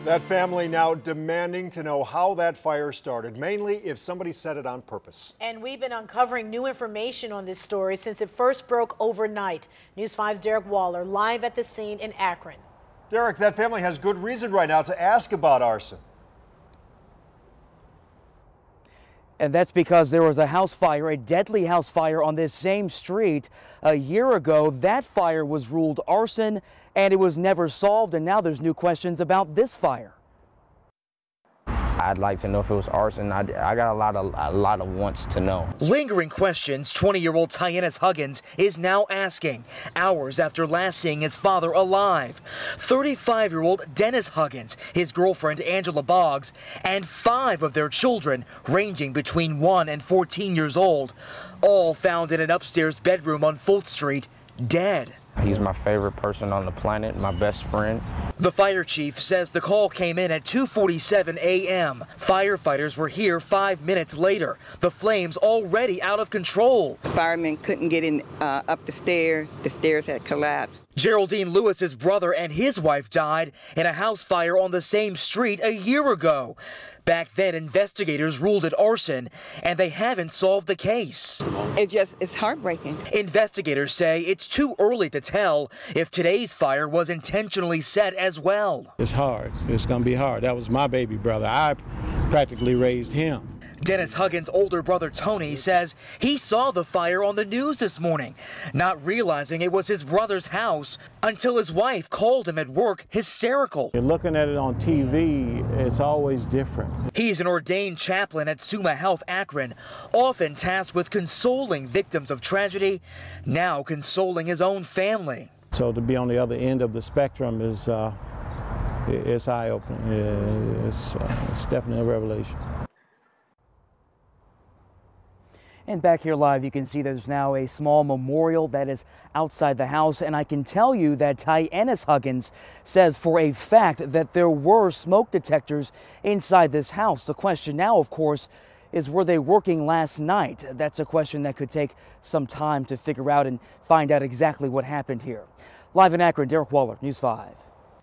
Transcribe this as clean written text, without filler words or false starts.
That family now demanding to know how that fire started, mainly if somebody set it on purpose. And we've been uncovering new information on this story since it first broke overnight. News 5's Derick Waller live at the scene in Akron. Derick, that family has good reason right now to ask about arson. And that's because there was a house fire, a deadly house fire on this same street a year ago. That fire was ruled arson and it was never solved. And now there's new questions about this fire. I'd like to know if it was arson. I got a lot of wants to know. Lingering questions 20-year-old Tyennis Huggins is now asking, hours after last seeing his father alive. 35-year-old Dennis Huggins, his girlfriend Angela Boggs, and 5 of their children, ranging between 1 and 14 years old, all found in an upstairs bedroom on Fulton Street, dead. He's my favorite person on the planet, my best friend. The fire chief says the call came in at 2:47 a.m. Firefighters were here 5 minutes later. The flames already out of control. The firemen couldn't get in up the stairs. The stairs had collapsed. Geraldine Lewis's brother and his wife died in a house fire on the same street a year ago. Back then, investigators ruled it arson, and they haven't solved the case. It's heartbreaking. Investigators say it's too early to tell if today's fire was intentionally set as well. It's hard. It's going to be hard. That was my baby brother. I practically raised him. Dennis Huggins' older brother Tony says he saw the fire on the news this morning, not realizing it was his brother's house until his wife called him at work hysterical. You're looking at it on TV, it's always different. He's an ordained chaplain at Summa Health Akron, often tasked with consoling victims of tragedy, now consoling his own family. So to be on the other end of the spectrum is it's eye-opening. It's definitely a revelation. And back here live, you can see there's now a small memorial that is outside the house. And I can tell you that Tyennis Huggins says for a fact that there were smoke detectors inside this house. The question now, of course, is were they working last night? That's a question that could take some time to figure out and find out exactly what happened here. Live in Akron, Derick Waller, News 5.